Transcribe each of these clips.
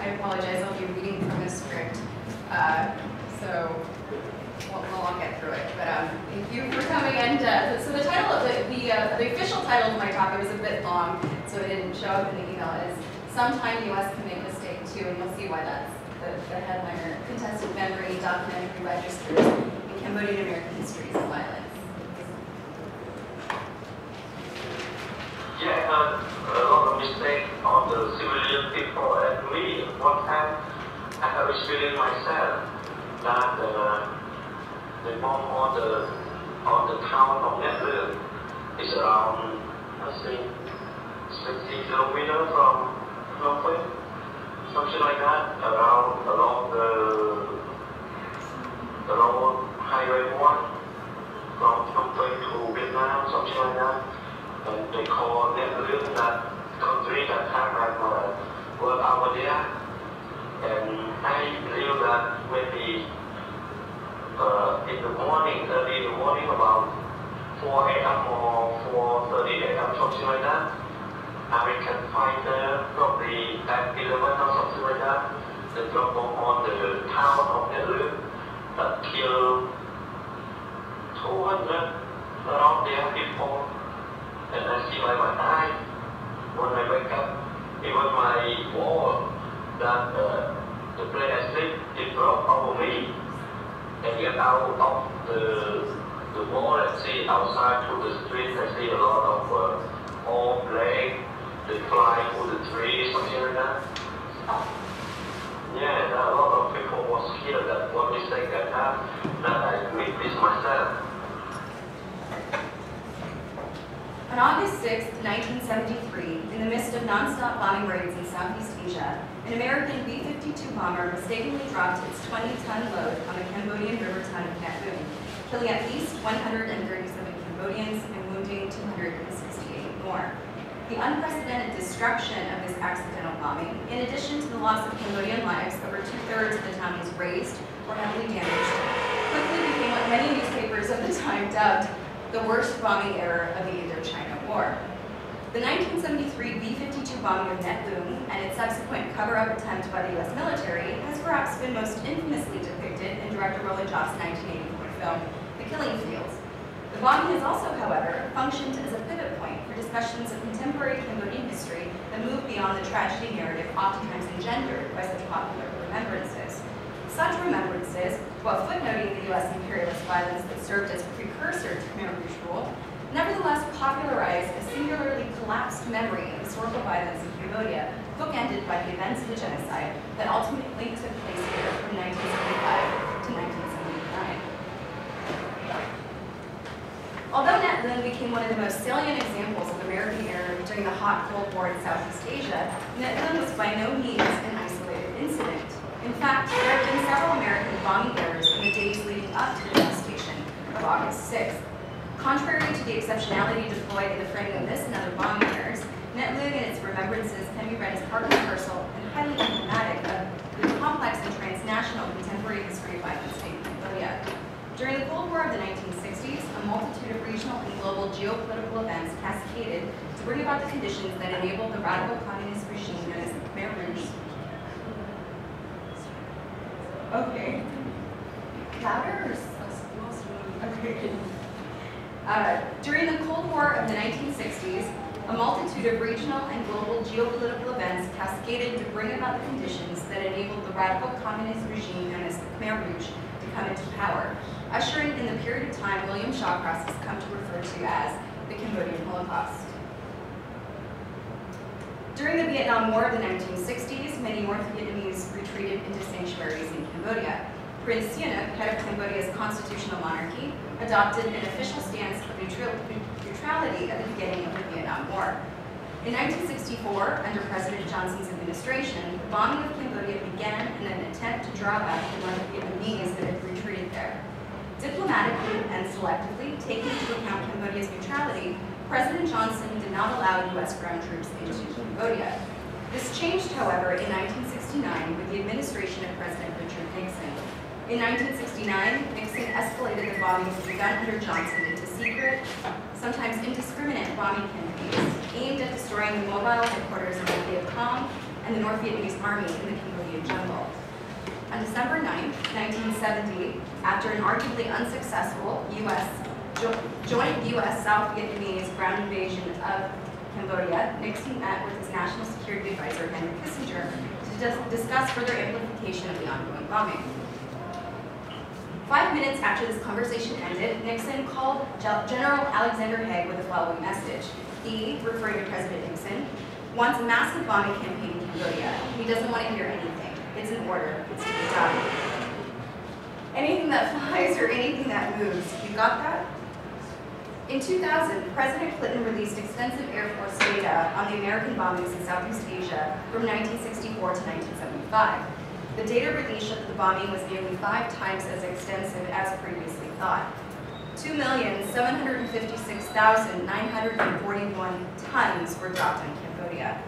I apologize, I'll be reading from the script, so we'll all get through it. But thank you for coming. And so the title of the official title of my talk, it was a bit long, so it didn't show up in the email, is "Sometime the U.S. Can Make a Mistake Too," and you'll see why that's the headliner: Contested Memory, Documentary Registers, in Cambodian American Histories of Violence. Yeah, a lot of mistakes on the civilian people, and me, one time I have experienced myself that the bomb on the town of Net Luang is around, I think, 60 kilometers from Phnom Penh, something like that, along the road Highway 1 from Phnom Penh to Vietnam, something like that. And they call Net Luang that country that have work over there. And I believe that maybe in the morning, early in the morning, about 4 a.m. or 4:30 a.m., something like that, American fighter probably at 11 or something like that, they drop bomb on the town of Net Luang that killed 200 around there people. And I see by my eye, when I wake up, even my wall that the place I sleep, it broke over me. And get out of the wall and see outside to the street, I see a lot of old plague, they fly through the trees, something like that. Yeah, a lot of people was here. That one mistake I have, that I made this myself. On August 6, 1973, in the midst of non-stop bombing raids in Southeast Asia, an American B-52 bomber mistakenly dropped its 20-ton load on the Cambodian river town of Net Luang, killing at least 137 Cambodians and wounding 268 more. The unprecedented destruction of this accidental bombing, in addition to the loss of Cambodian lives, over 2/3 of the town was razed or heavily damaged, quickly became what many newspapers of the time dubbed the worst bombing error of the Indochina War. The 1973 B-52 bombing of Net Luang and its subsequent cover-up attempt by the U.S. military has perhaps been most infamously depicted in director Roland Joff's 1984 film, The Killing Fields. The bombing has also, however, functioned as a pivot point for discussions of contemporary Cambodian history that move beyond the tragedy narrative oftentimes engendered by such popular remembrances. Such remembrances, while footnoting the U.S. imperialist violence that served as precursor to Khmer Rouge rule, nevertheless popularized a singularly collapsed memory of historical violence in Cambodia, bookended by the events of the genocide that ultimately took place here from 1975 to 1979. Although Net Luang became one of the most salient examples of American error during the hot Cold War in Southeast Asia, Net Luang was by no means an isolated incident. In fact, there have been several American bombing errors in the days leading up to the devastation of August 6th. Contrary to the exceptionality deployed in the framing of this and other bombing errors, Net Luang and its remembrances can be read as part and parcel and highly emblematic of the complex and transnational contemporary history of violence in Cambodia. During the Cold War of the 1960s, a multitude of regional and global geopolitical events cascaded to bring about the conditions that enabled the radical communist regime known as the Khmer Rouge. Okay. Louder or okay. During the Cold War of the 1960s, a multitude of regional and global geopolitical events cascaded to bring about the conditions that enabled the radical communist regime known as the Khmer Rouge to come into power, ushering in the period of time William Shawcross has come to refer to as the Cambodian Holocaust. During the Vietnam War of the 1960s, many North Vietnamese retreated into sanctuaries in Cambodia. Prince Sihanouk, head of Cambodia's constitutional monarchy, adopted an official stance of neutrality at the beginning of the Vietnam War. In 1964, under President Johnson's administration, the bombing of Cambodia began in an attempt to draw back the North Vietnamese that had retreated there. Diplomatically and selectively, taking into account Cambodia's neutrality, President Johnson did not allow U.S. ground troops into Cambodia. This changed, however, in 1969 with the administration of President Richard Nixon. In 1969, Nixon escalated the bombings begun under Johnson into secret, sometimes indiscriminate bombing campaigns aimed at destroying the mobile headquarters of the Viet Cong and the North Vietnamese army in the Cambodian jungle. On December 9, 1970, after an arguably unsuccessful joint U.S.-South Vietnamese ground invasion of Cambodia, Nixon met with his national security advisor, Henry Kissinger, to discuss further amplification of the ongoing bombing. 5 minutes after this conversation ended, Nixon called General Alexander Haig with the following message. He, referring to President Nixon, wants a massive bombing campaign in Cambodia. He doesn't want to hear anything. It's an order. It's to be done. Anything that flies or anything that moves. You got that? In 2000, President Clinton released extensive Air Force data on the American bombings in Southeast Asia from 1964 to 1975. The data release showed that the bombing was nearly 5 times as extensive as previously thought. 2,756,941 tons were dropped on Cambodia.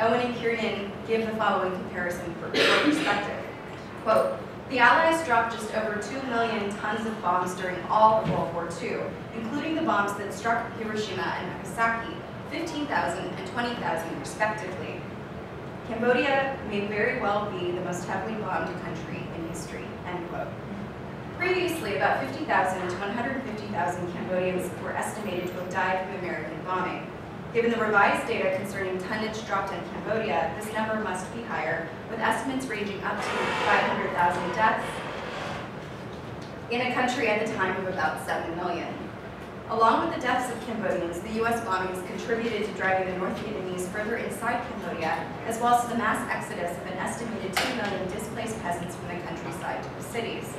Owen and Kiernan give the following comparison for perspective. Quote, the Allies dropped just over 2 million tons of bombs during all of World War II, including the bombs that struck Hiroshima and Nagasaki, 15,000 and 20,000 respectively. Cambodia may very well be the most heavily bombed country in history, end quote. Previously, about 50,000 to 150,000 Cambodians were estimated to have died from American bombing. Given the revised data concerning tonnage dropped in Cambodia, this number must be higher, with estimates ranging up to 500,000 deaths in a country at the time of about 7 million. Along with the deaths of Cambodians, the U.S. bombings contributed to driving the North Vietnamese further inside Cambodia, as well as to the mass exodus of an estimated 2 million displaced peasants from the countryside to the cities.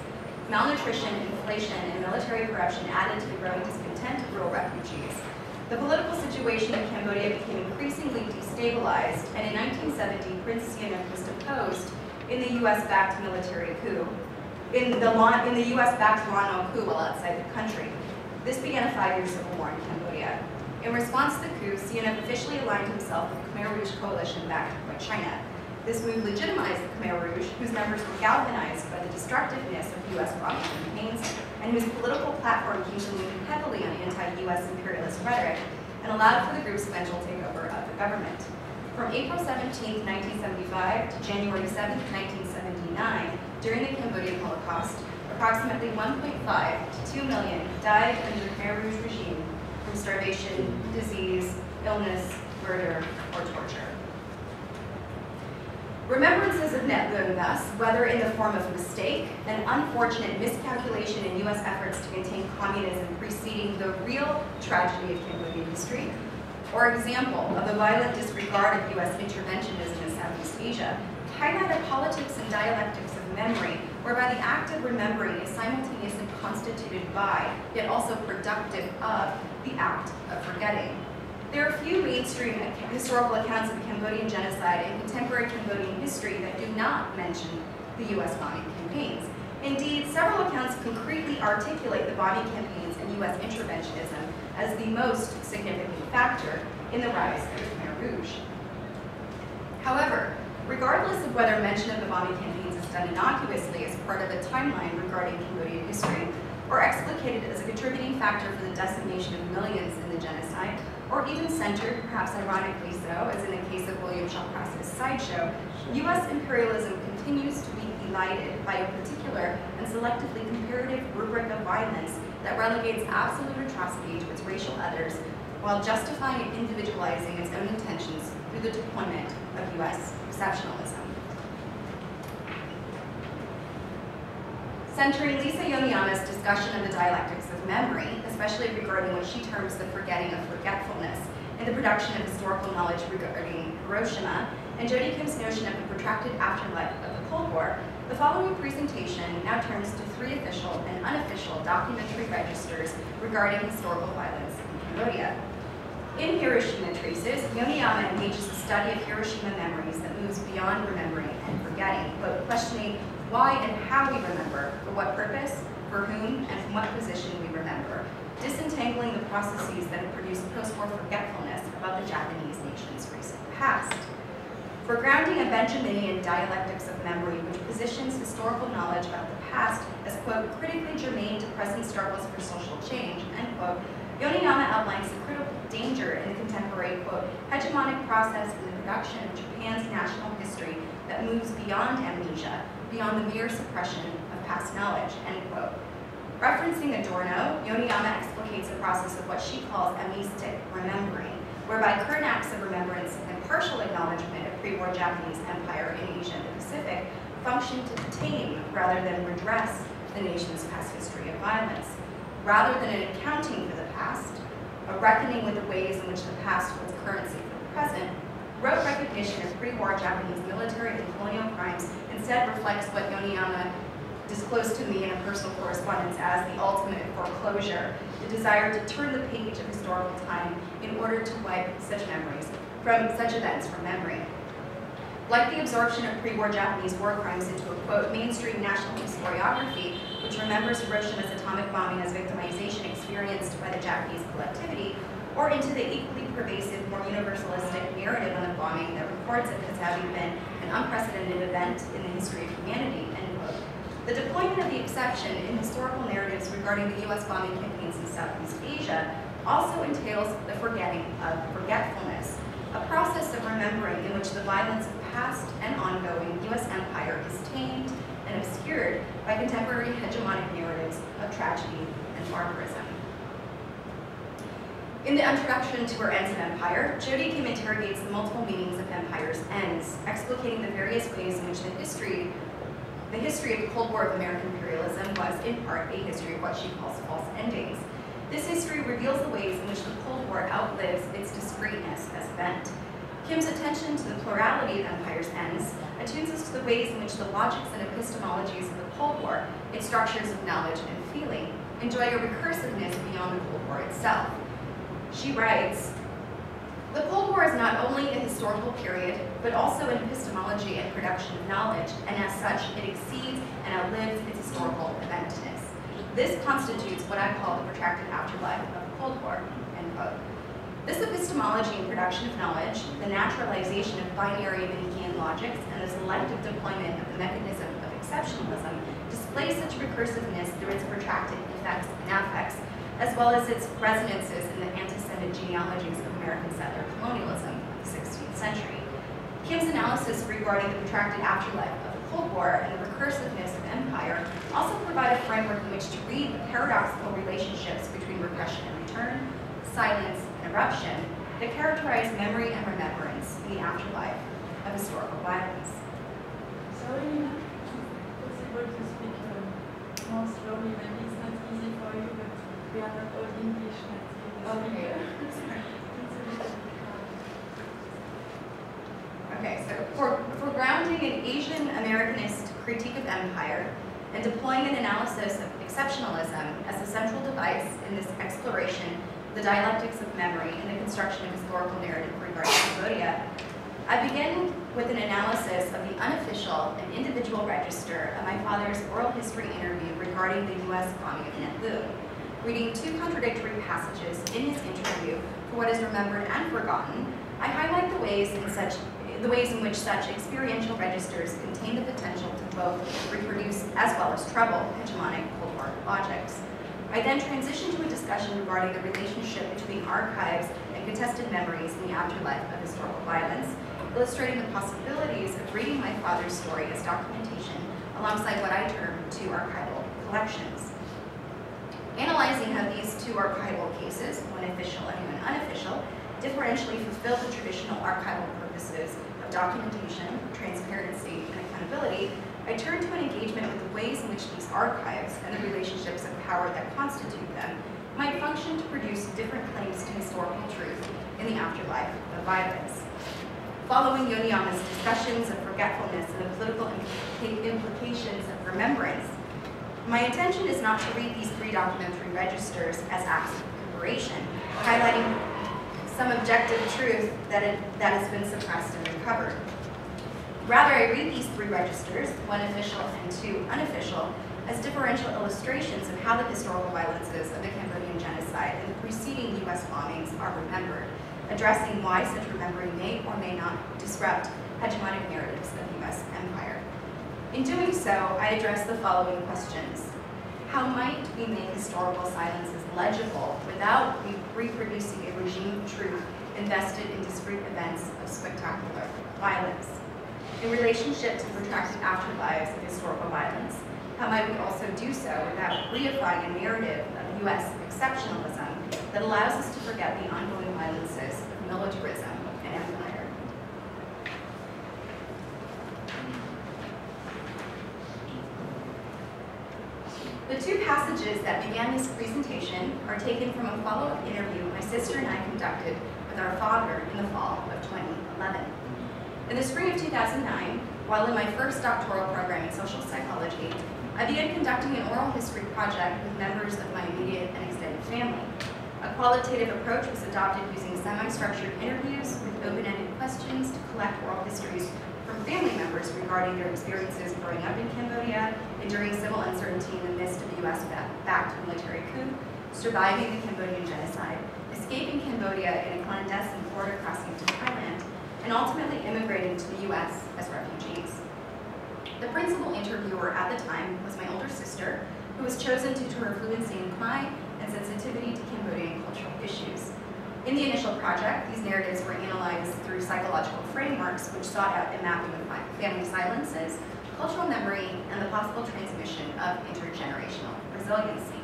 Malnutrition, inflation, and military corruption added to the growing discontent of rural refugees. The political situation in Cambodia became increasingly destabilized, and in 1970, Prince Sihanouk was deposed in the U.S.-backed military coup, in the U.S.-backed Lina coup while outside the country. This began a 5-year civil war in Cambodia. In response to the coup, Sihanouk officially aligned himself with the Khmer Rouge coalition backed by China. This move legitimized the Khmer Rouge, whose members were galvanized by the destructiveness of U.S. bombing campaigns, and whose political platform came to lean heavily on anti-U.S. imperialist rhetoric, and allowed for the group's eventual takeover of the government. From April 17, 1975 to January 7, 1979, during the Cambodian Holocaust, approximately 1.5 to 2 million died under the Khmer Rouge regime from starvation, disease, illness, murder, or torture. Remembrances of Net Luang, thus, whether in the form of mistake, an unfortunate miscalculation in U.S. efforts to contain communism preceding the real tragedy of Cambodian history, or example of the violent disregard of U.S. interventionism in Southeast Asia, highlight a politics and dialectics of memory, whereby the act of remembering is simultaneously constituted by, yet also productive of, the act of forgetting. There are few mainstream historical accounts of the Cambodian genocide in contemporary Cambodian history that do not mention the U.S. bombing campaigns. Indeed, several accounts concretely articulate the bombing campaigns and U.S. interventionism as the most significant factor in the rise of the Khmer Rouge. However, regardless of whether mention of the bombing campaigns is done innocuously as part of a timeline regarding Cambodian history, or explicated as a contributing factor for the decimation of millions in the genocide, or even centered, perhaps ironically so, as in the case of William Shawcross's Sideshow, U.S. imperialism continues to be elided by a particular and selectively comparative rubric of violence that relegates absolute atrocity to its racial others, while justifying and individualizing its own intentions through the deployment of U.S. exceptionalism. Centering Lisa Yoneyama's discussion of the dialectics of memory, especially regarding what she terms the forgetting of forgetfulness, and the production of historical knowledge regarding Hiroshima, and Jody Kim's notion of the protracted afterlife of the Cold War, the following presentation now turns to 3 official and unofficial documentary registers regarding historical violence in Cambodia. In Hiroshima Traces, Yoneyama engages the study of Hiroshima memories that moves beyond remembering and forgetting, but questioning why and how we remember, for what purpose, for whom, and from what position we remember, disentangling the processes that have produced post-war forgetfulness about the Japanese nation's recent past. For grounding a Benjaminian dialectics of memory which positions historical knowledge about the past as, quote, critically germane to present struggles for social change, end quote, Yoneyama outlines the critical danger in the contemporary, quote, hegemonic process in the production of Japan's national history that moves beyond amnesia, beyond the mere suppression of past knowledge, end quote. Referencing Adorno, Yoneyama explicates a process of what she calls amnestic remembering, whereby current acts of remembrance and partial acknowledgement of pre-war Japanese empire in Asia and the Pacific function to tame rather than redress the nation's past history of violence. Rather than an accounting for the past, a reckoning with the ways in which the past holds currency for the present, rote recognition of pre-war Japanese military and colonial crimes instead reflects what Yoneyama disclosed to me in a personal correspondence as the ultimate foreclosure, the desire to turn the page of historical time in order to wipe such memories from such events from memory. Like the absorption of pre-war Japanese war crimes into a, quote, mainstream national historiography, which remembers Hiroshima's atomic bombing as victimization experienced by the Japanese collectivity, or into the equally pervasive, more universalistic narrative on the bombing that records it as having been an unprecedented event in the history of humanity, end quote. The deployment of the exception in historical narratives regarding the U.S. bombing campaigns in Southeast Asia also entails the forgetting of forgetfulness, a process of remembering in which the violence of past and ongoing U.S. empire is tamed and obscured by contemporary hegemonic narratives of tragedy and barbarism. In the introduction to her Ends of Empire, Jodi Kim interrogates the multiple meanings of empire's ends, explicating the various ways in which the history of the Cold War of American imperialism was, in part, a history of what she calls false endings. This history reveals the ways in which the Cold War outlives its discreteness as event. Kim's attention to the plurality of empire's ends attunes us to the ways in which the logics and epistemologies of the Cold War, its structures of knowledge and feeling, enjoy a recursiveness beyond the Cold War itself. She writes, "The Cold War is not only a historical period, but also an epistemology and production of knowledge, and as such, it exceeds and outlives its historical eventness. This constitutes what I call the protracted afterlife of the Cold War," end quote. This epistemology and production of knowledge, the naturalization of binary Manichaean logics, and the selective deployment of the mechanism of exceptionalism displays such recursiveness through its protracted effects and affects, as well as its resonances in the antecedent genealogies of American settler colonialism of the 16th century. Kim's analysis regarding the protracted afterlife of the Cold War and the recursiveness of empire also provide a framework in which to read the paradoxical relationships between repression and return, silence and eruption that characterize memory and remembrance in the afterlife of historical violence. Sorry, Lina, it's possible to speak more slowly. Maybe it's not easy for you, but we are not all English native. Okay. Okay, so for grounding an Asian Americanist critique of empire and deploying an analysis of exceptionalism as a central device in this exploration of the dialectics of memory and the construction of historical narrative regarding Cambodia, I begin with an analysis of the unofficial and individual register of my father's oral history interview regarding the U.S. bombing of Net Lu. Reading two contradictory passages in his interview for what is remembered and forgotten, I highlight the ways in which such experiential registers contain the potential to both reproduce as well as trouble hegemonic Cold War logics. I then transition to a discussion regarding the relationship between archives and contested memories in the afterlife of historical violence, illustrating the possibilities of reading my father's story as documentation alongside what I term two archival collections. Analyzing how these two archival cases, one official and one unofficial, differentially fulfill the traditional archival purposes of documentation, transparency, and accountability, I turn to an engagement with the ways in which these archives and the relationships of power that constitute them might function to produce different claims to historical truth in the afterlife of violence. Following Yoneyama's discussions of forgetfulness and the political implications of remembrance, my intention is not to read these three documentary registers as acts of commemoration, highlighting some objective truth that has been suppressed and recovered. Rather, I read these three registers, one official and two unofficial, as differential illustrations of how the historical violences of the Cambodian genocide and the preceding U.S. bombings are remembered, addressing why such remembering may or may not disrupt hegemonic narratives of the U.S. empire. In doing so, I address the following questions. How might we make historical silences legible without reproducing a regime of truth invested in discrete events of spectacular violence. In relationship to protracted afterlives of historical violence, how might we also do so without reifying a narrative of U.S. exceptionalism that allows us to forget the ongoing violences of militarism and empire? The two passages that began this presentation are taken from a follow-up interview my sister and I conducted with our father in the fall of 2011. In the spring of 2009, while in my first doctoral program in social psychology, I began conducting an oral history project with members of my immediate and extended family. A qualitative approach was adopted using semi-structured interviews with open-ended questions to collect oral histories from family members regarding their experiences growing up in Cambodia, enduring civil uncertainty in the midst of the US-backed military coup, surviving the Cambodian genocide, escaping Cambodia in a clandestine border crossing to Thailand, and ultimately immigrating to the US as refugees. The principal interviewer at the time was my older sister, who was chosen due to her fluency in Khmer and sensitivity to Cambodian cultural issues. In the initial project, these narratives were analyzed through psychological frameworks which sought out a mapping of family silences, cultural memory, and the possible transmission of intergenerational resiliency.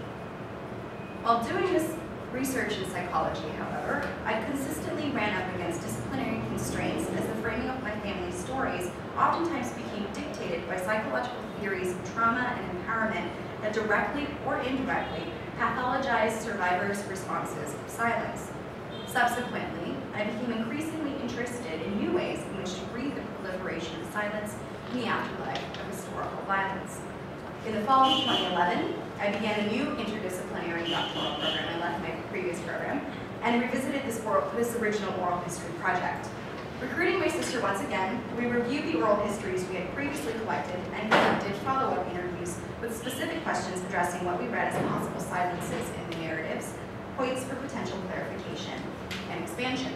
While doing this research in psychology, however, I consistently ran up against disciplinary constraints as the framing of my family's stories oftentimes became dictated by psychological theories of trauma and empowerment that directly or indirectly pathologized survivors' responses of silence. Subsequently, I became increasingly interested in new ways in which to read the proliferation of silence in the afterlife of historical violence. In the fall of 2011, I began a new interdisciplinary doctoral program. I left my previous program and revisited this original oral history project. Recruiting my sister once again, we reviewed the oral histories we had previously collected and conducted follow-up interviews with specific questions addressing what we read as possible silences in the narratives, points for potential clarification and expansion.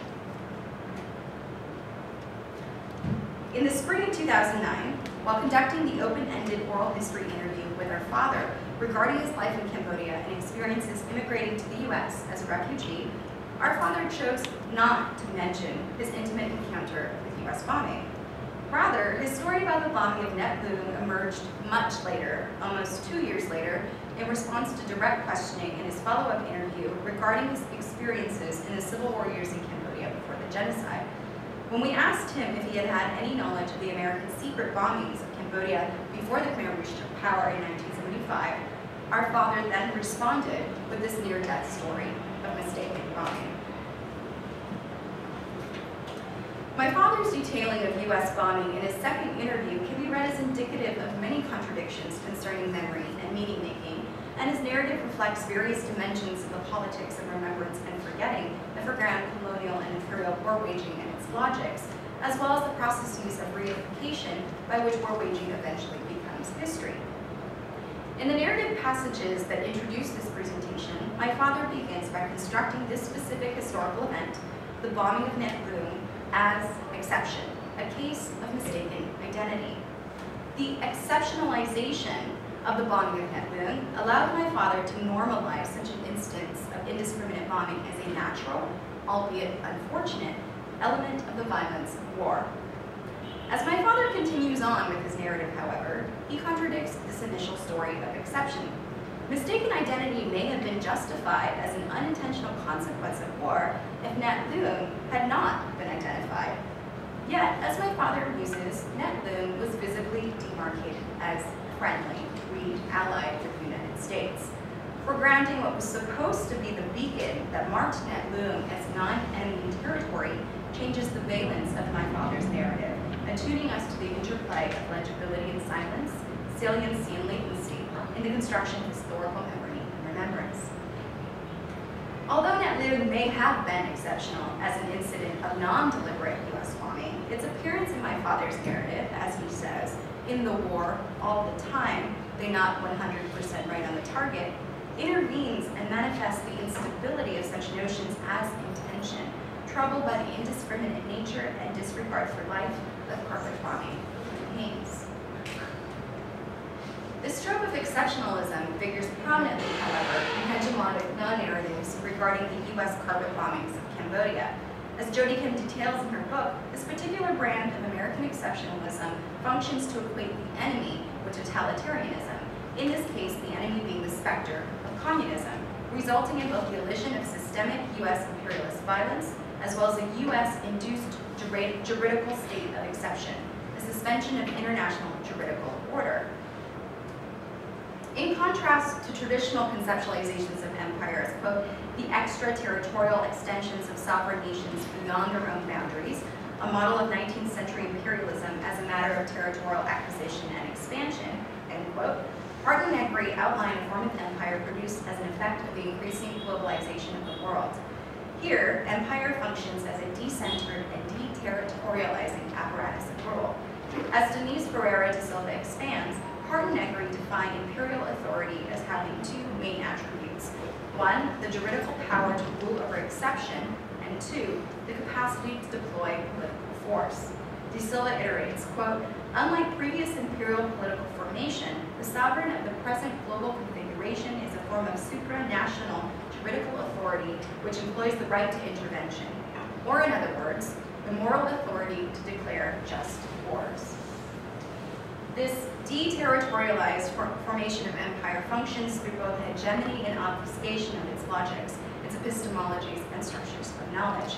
In the spring of 2009, while conducting the open-ended oral history interview with our father regarding his life in Cambodia and experiences immigrating to the US as a refugee, our father chose not to mention his intimate encounter with US bombing. Rather, his story about the bombing of Net Luang emerged much later, almost 2 years later, in response to direct questioning in his follow-up interview regarding his experiences in the civil war years in Cambodia before the genocide. When we asked him if he had had any knowledge of the American secret bombings of Cambodia before the Khmer Rouge took power in 1975, our father then responded with this near-death story of mistaken bombing. My father's detailing of U.S. bombing in his second interview can be read as indicative of many contradictions concerning memory and meaning-making, and his narrative reflects various dimensions of the politics of remembrance and forgetting that foreground colonial and imperial war waging and its logics, as well as the processes of reification by which war waging eventually becomes history. In the narrative passages that introduce this presentation, my father begins by constructing this specific historical event, the bombing of Net Luang, as exception, a case of mistaken identity. The exceptionalization of the bombing of Net Luang allowed my father to normalize such an instance of indiscriminate bombing as a natural, albeit unfortunate, element of the violence of war. As my father continues on with his narrative, however, he contradicts this initial story of exception. Mistaken identity may have been justified as an unintentional consequence of war if Net Luang had not been identified. Yet, as my father muses, Net Luang was visibly demarcated as friendly, read allied with the United States, foregrounding what was supposed to be the beacon that marked Net Luang as non-enemy territory changes the valence of my father's narrative, attuning us to the interplay of legibility and silence, saliency and latency, in the construction of historical memory and remembrance. Although Net Luang may have been exceptional as an incident of non-deliberate U.S. bombing, its appearance in my father's narrative, as he says, in the war, all the time, they not 100% right on the target, intervenes and manifests the instability of such notions as intention, troubled by the indiscriminate nature and disregard for life of corporate bombing campaigns. This trope of exceptionalism figures prominently, however, in hegemonic narratives regarding the U.S. carpet bombings of Cambodia. As Jodi Kim details in her book, this particular brand of American exceptionalism functions to equate the enemy with totalitarianism, in this case the enemy being the specter of communism, resulting in both the elision of systemic U.S. imperialist violence as well as a U.S.-induced juridical state of exception, the suspension of international juridical order. In contrast to traditional conceptualizations of empire as, quote, the extraterritorial extensions of sovereign nations beyond their own boundaries, a model of 19th century imperialism as a matter of territorial acquisition and expansion, end quote, Hart and Negri outline a form of empire produced as an effect of the increasing globalization of the world. Here, empire functions as a decentered and deterritorializing apparatus of rule. As Denise Ferreira de Silva expands, Hart and Negri define imperial authority as having two main attributes. One, the juridical power to rule over exception, and two, the capacity to deploy political force. De Silva iterates, quote, unlike previous imperial political formation, the sovereign of the present global configuration is a form of supranational juridical authority which employs the right to intervention, or in other words, the moral authority to declare just wars. This deterritorialized formation of empire functions through both hegemony and obfuscation of its logics, its epistemologies, and structures of knowledge.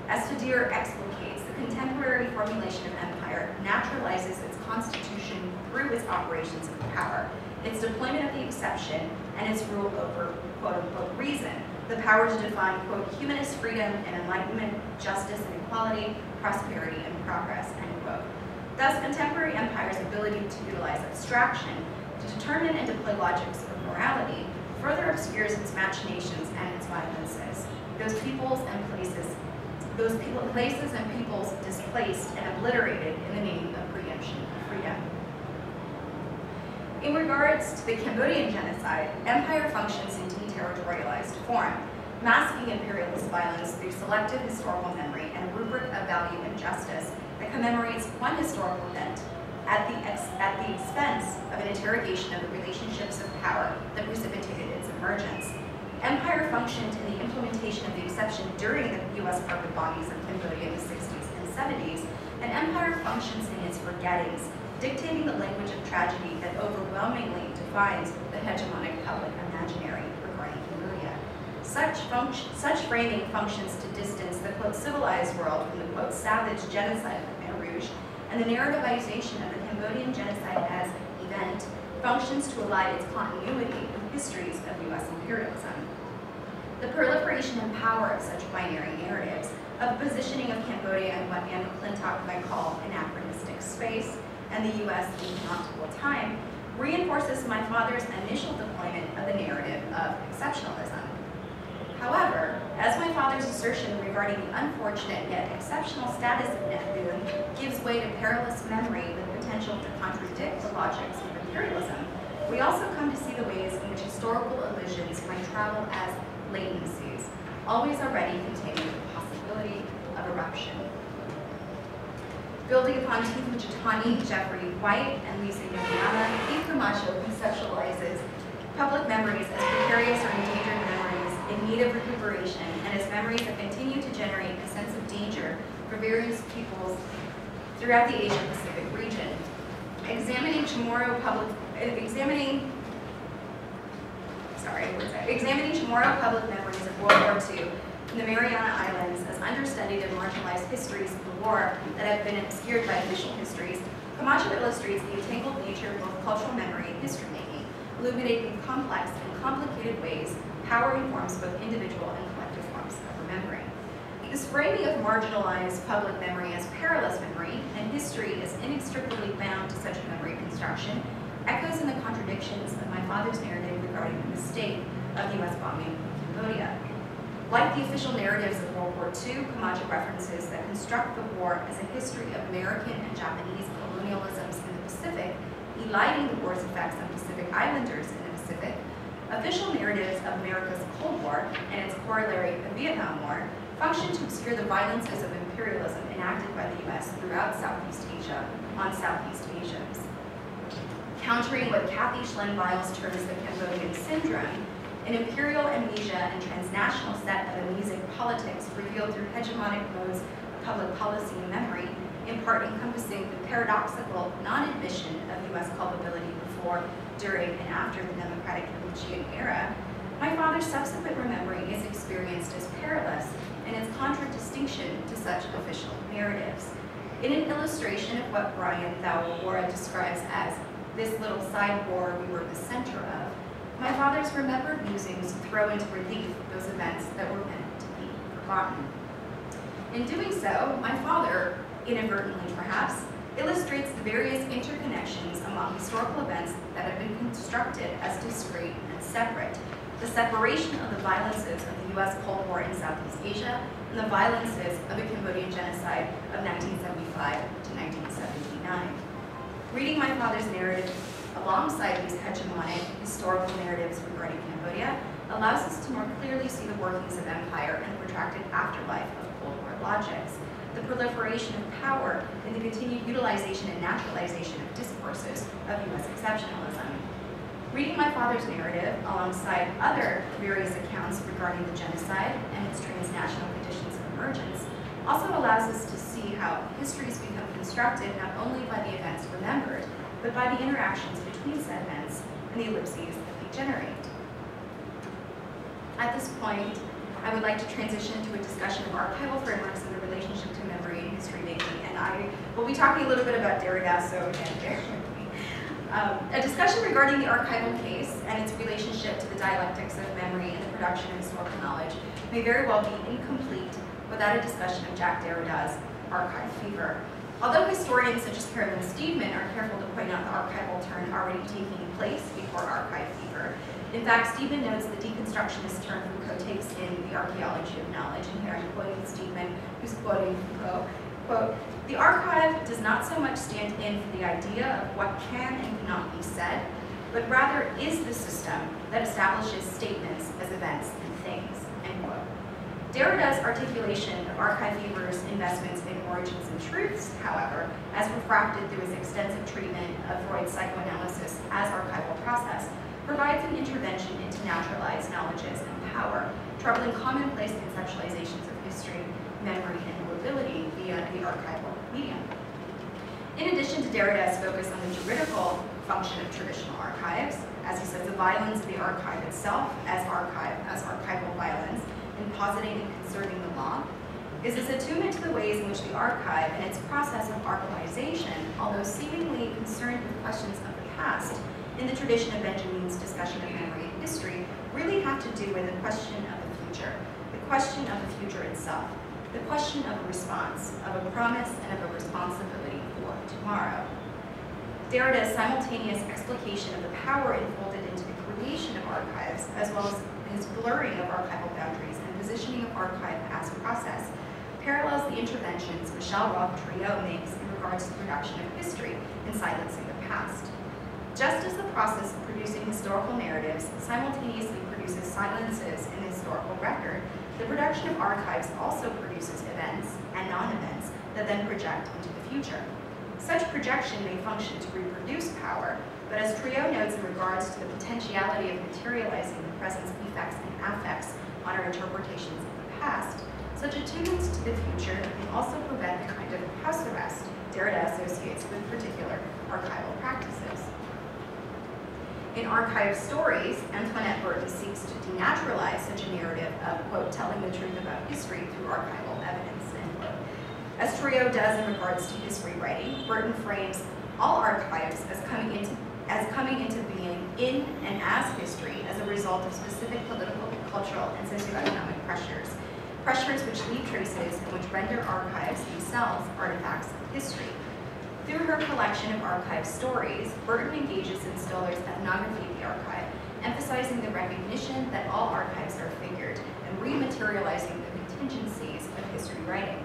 As Tadir explicates, the contemporary formulation of empire naturalizes its constitution through its operations of power, its deployment of the exception, and its rule over, quote-unquote, reason, the power to define, quote, humanist freedom and enlightenment, justice and equality, prosperity and progress, end quote. Thus, contemporary empire's ability to utilize abstraction to determine and deploy logics of morality further obscures its machinations and its violences. Those places and peoples displaced and obliterated in the name of preemption of freedom. In regards to the Cambodian genocide, empire functions in deterritorialized form, masking imperialist violence through selective historical memory and a rubric of value and justice that commemorates one historical event at the expense of an interrogation of the relationships of power that precipitated its emergence. Empire functioned in the implementation of the exception during the U.S. carpet bombings of Cambodia in the 60s and 70s, and empire functions in its forgettings, dictating the language of tragedy that overwhelmingly defines the hegemonic public imaginary regarding Cambodia. Such framing functions to distance the, quote, civilized world from the, quote, savage genocide of Khmer Rouge, and the narrativization of the Cambodian genocide as event functions to align its continuity with histories of U.S. imperialism. The proliferation and power of such binary narratives, of the positioning of Cambodia in what Anne McClintock might call anachronistic space, and the U.S. in canonical time, reinforces my father's initial deployment of the narrative of exceptionalism. However, as my father's assertion regarding the unfortunate yet exceptional status of Neptune gives way to perilous memory with potential to contradict the logics of imperialism, we also come to see the ways in which historical illusions might travel as latencies, always already containing the possibility of eruption. Building upon Tifu Jitani, Jeffrey White, and Lisa Yokoyama, Keith Camacho conceptualizes public memories as precarious or endangered memories in need of recuperation, and as memories that continue to generate a sense of danger for various peoples throughout the Asia-Pacific region. Examining Chamorro public memories of World War II in the Mariana Islands as understudied and marginalized histories of the war that have been obscured by official histories, Camacho illustrates the entangled nature of both cultural memory and history-making, illuminating in complex and complicated ways power informs both individual and collective forms of remembering. This framing of marginalized public memory as perilous memory and history as inextricably bound to such memory construction echoes in the contradictions of my father's narrative regarding the mistake of the U.S. bombing of Cambodia. Like the official narratives of World War II, Camacho references that construct the war as a history of American and Japanese colonialisms in the Pacific, eliding the war's effects on Pacific Islanders in the Pacific, official narratives of America's Cold War and its corollary, the Vietnam War, function to obscure the violences of imperialism enacted by the U.S. throughout Southeast Asia on Southeast Asians. Countering what Kathy Schlen-Biles terms the Cambodian syndrome, an imperial amnesia and transnational set of amnesic politics revealed through hegemonic modes of public policy and memory, in part encompassing the paradoxical non-admission of U.S. culpability before, during, and after the democratic Cambodian era, my father's subsequent remembering is experienced as perilous in its contradistinction to such official narratives. In an illustration of what Brian Thawawara describes as this little side war we were the center of, my father's remembered musings throw into relief those events that were meant to be forgotten. In doing so, my father, inadvertently perhaps, illustrates the various interconnections among historical events that have been constructed as discrete and separate, the separation of the violences of the U.S. Cold War in Southeast Asia and the violences of the Cambodian genocide of 1975 to 1979. Reading my father's narrative alongside these hegemonic historical narratives regarding Cambodia allows us to more clearly see the workings of empire and the protracted afterlife of Cold War logics, the proliferation of power, and the continued utilization and naturalization of discourses of U.S. exceptionalism. Reading my father's narrative alongside other various accounts regarding the genocide and its transnational conditions of emergence also allows us to see how histories become constructed not only by the events remembered, but by the interactions between said events and the ellipses that they generate. At this point, I would like to transition to a discussion of archival frameworks and their relationship to memory and history making, and I will be talking a little bit about Derrida, so again, bear with me. A discussion regarding the archival case and its relationship to the dialectics of memory and the production of historical knowledge may very well be incomplete without a discussion of Jack Derrida's archive fever. Although historians such as Carolyn Steedman are careful to point out the archival turn already taking place before archive fever, in fact, Steedman notes the deconstructionist term Foucault takes in the archaeology of knowledge, and here I'm quoting Steedman, who's quoting Foucault, quote, "The archive does not so much stand in for the idea of what can and cannot be said, but rather is the system that establishes statements as events and things," end quote. Derrida's articulation of archive fever's investments in origins and truths, however, as refracted through his extensive treatment of Freud's psychoanalysis as archival process, provides an intervention into naturalized knowledges and power, troubling commonplace conceptualizations of history, memory, and mobility via the archival medium. In addition to Derrida's focus on the juridical function of traditional archives, as he says, the violence of the archive itself as archival violence, in positing and conserving the law, is his attunement to the ways in which the archive and its process of archivization, although seemingly concerned with questions of the past, in the tradition of Benjamin's discussion of memory and history, really have to do with the question of the future, the question of the future itself, the question of a response, of a promise, and of a responsibility for tomorrow. Derrida's simultaneous explication of the power enfolded into the creation of archives, as well as his blurring of archival boundaries and positioning of archive as process, parallels the interventions Michel Roth-Triot makes in regards to the production of history and silencing the past. Just as the process of producing historical narratives simultaneously produces silences in the historical record, the production of archives also produces events and non-events that then project into the future. Such projection may function to reproduce power, but as Triot notes in regards to the potentiality of materializing the present's effects and affects on our interpretations of the past, such attunements to the future may also prevent the kind of house arrest Derrida associates with particular archival practices. In Archive Stories, Antoinette Burton seeks to denaturalize such a narrative of, quote, telling the truth about history through archival evidence, end quote. As Triot does in regards to history writing, Burton frames all archives as coming into being in and as history as a result of specific political, cultural, and socioeconomic pressures which leave traces and which render archives themselves artifacts of history. Through her collection of archive stories, Burton engages in Stoller's ethnography of the archive, emphasizing the recognition that all archives are figured and rematerializing the contingencies of history writing.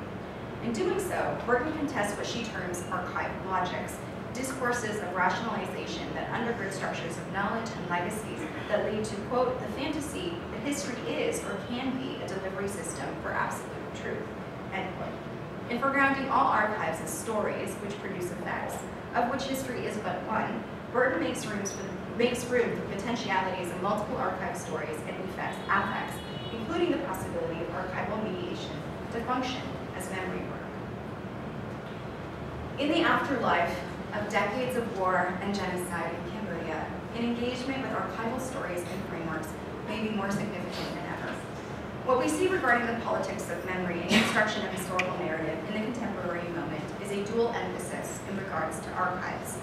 In doing so, Burton contests what she terms archive logics, discourses of rationalization that undergird structures of knowledge and legacies that lead to, quote, the fantasy that history is or can be a delivery system for absolute truth, end quote. In foregrounding all archives as stories which produce effects, of which history is but one, Burton makes room for potentialities of multiple archive stories and affects, including the possibility of archival mediation to function as memory work. In the afterlife of decades of war and genocide in Cambodia, an engagement with archival stories and frameworks may be more significant than ever. What we see regarding the politics of memory and construction of historical narrative in the contemporary moment is a dual emphasis in regards to archives.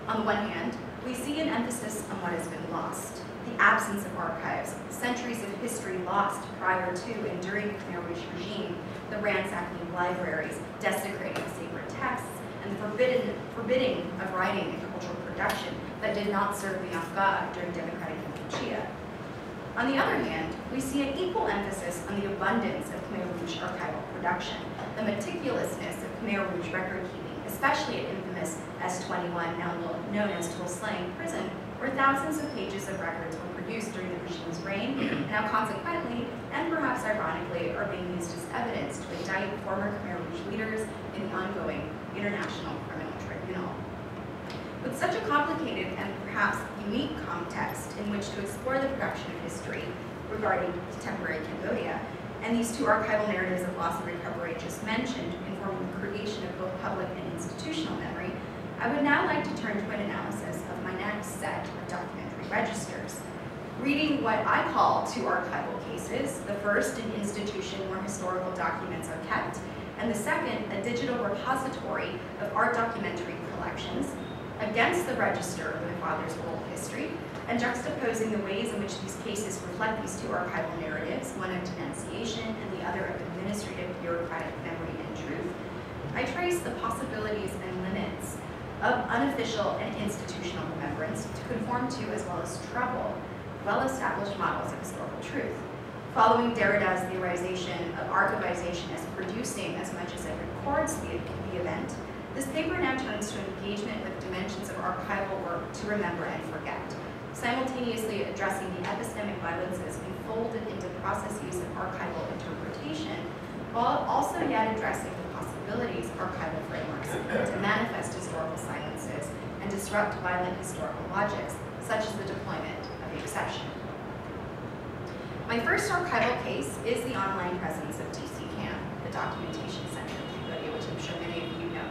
On the one hand, we see an emphasis on what has been lost, the absence of archives, centuries of history lost prior to and during the Khmer Rouge regime, the ransacking of libraries, desecrating sacred texts, and the forbidding of writing and cultural production that did not serve the Afghan during democratic Kampuchea. On the other hand, we see an equal emphasis on the abundance of Khmer Rouge archival production, the meticulousness of Khmer Rouge record keeping, especially at infamous S21, now known as Tuol Sleng Prison, where thousands of pages of records were produced during the regime's reign, and now consequently, and perhaps ironically, are being used as evidence to indict former Khmer Rouge leaders in the ongoing International Criminal Tribunal. With such a complicated and perhaps unique context in which to explore the production of history regarding contemporary Cambodia, and these two archival narratives of loss and recovery just mentioned informing the creation of both public and institutional memory, I would now like to turn to an analysis of my next set of documentary registers. Reading what I call two archival cases, the first an institution where historical documents are kept, and the second a digital repository of art documentary collections, against the register of my father's oral history, and juxtaposing the ways in which these cases reflect these two archival narratives, one of denunciation and the other of administrative bureaucratic memory and truth, I trace the possibilities and limits of unofficial and institutional remembrance to conform to as well as trouble well-established models of historical truth. Following Derrida's theorization of archivization as producing as much as it records the event, this paper now turns to engagement with dimensions of archival work to remember and forget, simultaneously addressing the epistemic violences enfolded into processes of archival interpretation, while also yet addressing the possibilities of archival frameworks to manifest historical silences and disrupt violent historical logics, such as the deployment of the exception. My first archival case is the online presence of DCCAM, the Documentation Center in Cambodia, which I'm sure many of you know.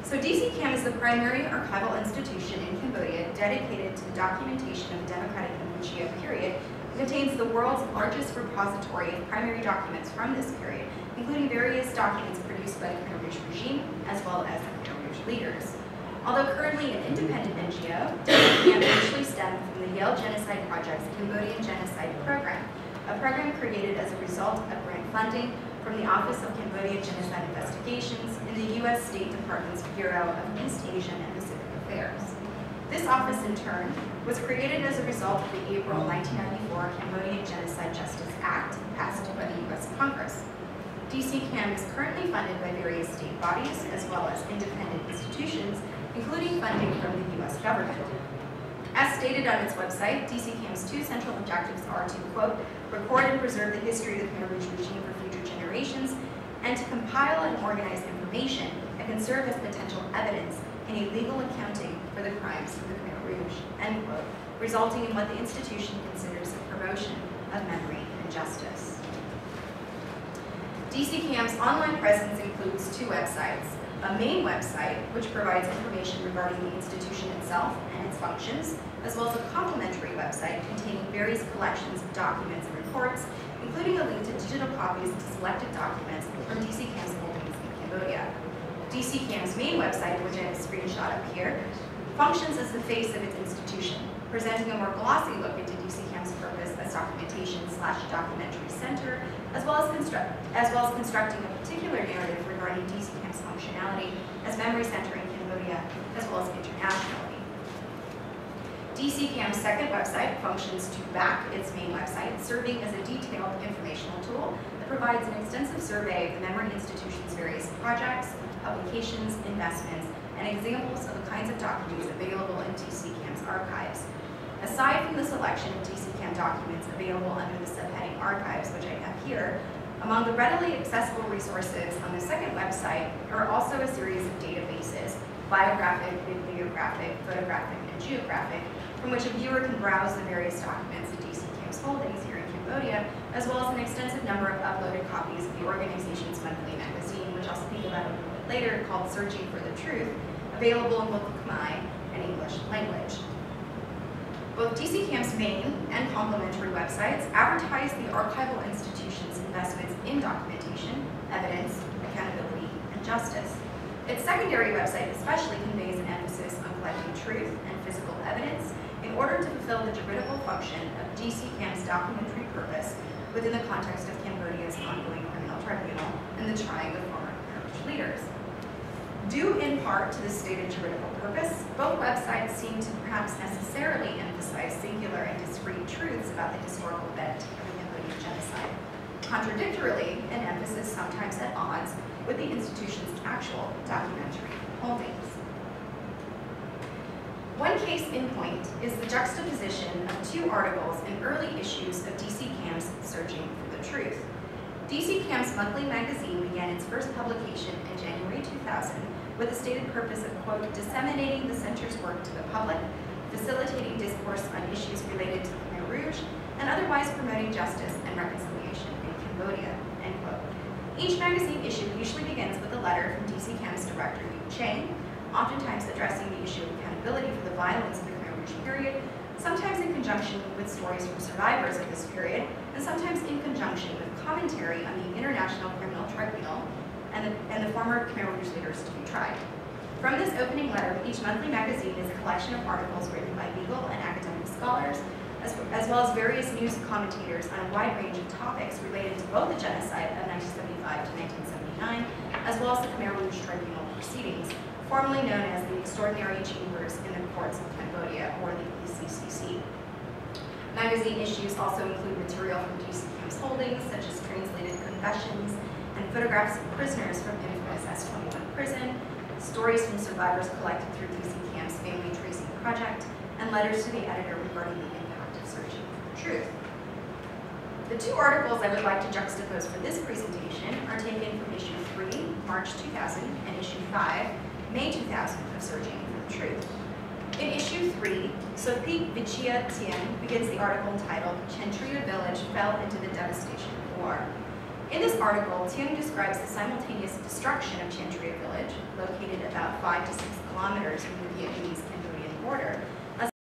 So DCCAM is the primary archival institution in Cambodia dedicated to the documentation of the democratic Kampuchea period. It contains the world's largest repository of primary documents from this period, including various documents produced by the Khmer Rouge regime, as well as the Khmer Rouge leaders. Although currently an independent NGO, DCCAM initially stemmed from the Yale Genocide Project's Cambodian Genocide Program, a program created as a result of grant funding from the Office of Cambodian Genocide Investigations in the U.S. State Department's Bureau of East Asian and Pacific Affairs. This office, in turn, was created as a result of the April 1994 Cambodian Genocide Justice Act passed by the U.S. Congress. DCCAM is currently funded by various state bodies as well as independent institutions, including funding from the U.S. government. As stated on its website, DCCAM's two central objectives are to, quote, record and preserve the history of the Khmer Rouge regime for future generations, and to compile and organize information that can serve as potential evidence in a legal accounting for the crimes of the Khmer Rouge, end quote, resulting in what the institution considers a promotion of memory and justice. DCCAM's online presence includes two websites, a main website, which provides information regarding the institution itself and its functions, as well as a complementary website containing various collections of documents and reports, including a link to digital copies of selected documents from DCCAM's holdings in Cambodia. DCCAM's main website, which I have a screenshot up here, functions as the face of its institution, presenting a more glossy look into DCCAM's purpose as documentation/documentary center, as well as constructing a particular narrative regarding DCCAM's functionality as memory center in Cambodia, as well as internationally. DCCAM's second website functions to back its main website, serving as a detailed informational tool that provides an extensive survey of the memory institution's various projects, publications, investments, and examples of the kinds of documents available in DCCAM's archives. Aside from the selection of DCCAM documents available under the subheading Archives, which I have here, among the readily accessible resources on the second website are also a series of databases biographic, bibliographic, photographic, and geographic, from which a viewer can browse the various documents of DC Camp's holdings here in Cambodia, as well as an extensive number of uploaded copies of the organization's monthly magazine, which I'll speak about a little bit later, called Searching for the Truth, available in both the Khmer and English language. Both DC Camp's main and complementary websites advertise the archival institution's investments in documentation, evidence, accountability, and justice. Its secondary website especially conveys an emphasis on collecting truth and physical evidence in order to fulfill the juridical function of DC Camp's documentary purpose within the context of Cambodia's ongoing criminal tribunal and the trying of former Khmer leaders. Due in part to this stated juridical purpose, both websites seem to perhaps necessarily emphasize singular and discrete truths about the historical event of the Cambodian genocide. Contradictorily, an emphasis sometimes at odds with the institution's actual documentary holdings. One case in point is the juxtaposition of two articles in early issues of DC Camp's Searching for the Truth. DC Camp's monthly magazine began its first publication in January 2000 with the stated purpose of, quote, disseminating the center's work to the public, facilitating discourse on issues related to the Khmer Rouge, and otherwise promoting justice and reconciliation in Cambodia, end quote. Each magazine issue usually begins with a letter from DC Camp's director, Yu Chang, oftentimes addressing the issue of accountability for the violence of the Khmer Rouge period, sometimes in conjunction with stories from survivors of this period, and sometimes in conjunction with commentary on the International Criminal Tribunal and the former Khmer Rouge leaders to be tried. From this opening letter, each monthly magazine is a collection of articles written by legal and academic scholars, as well as various news commentators on a wide range of topics related to both the genocide of 1975 to 1979, as well as the Khmer Rouge Tribunal proceedings, formerly known as the Extraordinary Chambers in the Courts of Cambodia, or the ECCC. Magazine issues also include material from DC Camp's holdings, such as translated confessions and photographs of prisoners from infamous S-21 prison, stories from survivors collected through DC Camp's Family Tracing Project, and letters to the editor regarding the impact of searching for the truth. The two articles I would like to juxtapose for this presentation are taken from issue 3, March 2000, and issue 5, May 2000, of Searching for the Truth. In issue 3, Sophie Vichia Tien begins the article entitled Chentria Village Fell into the Devastation of War. In this article, Tien describes the simultaneous destruction of Chentria Village, located about 5 to 6 kilometers from the Vietnamese-Cambodian border,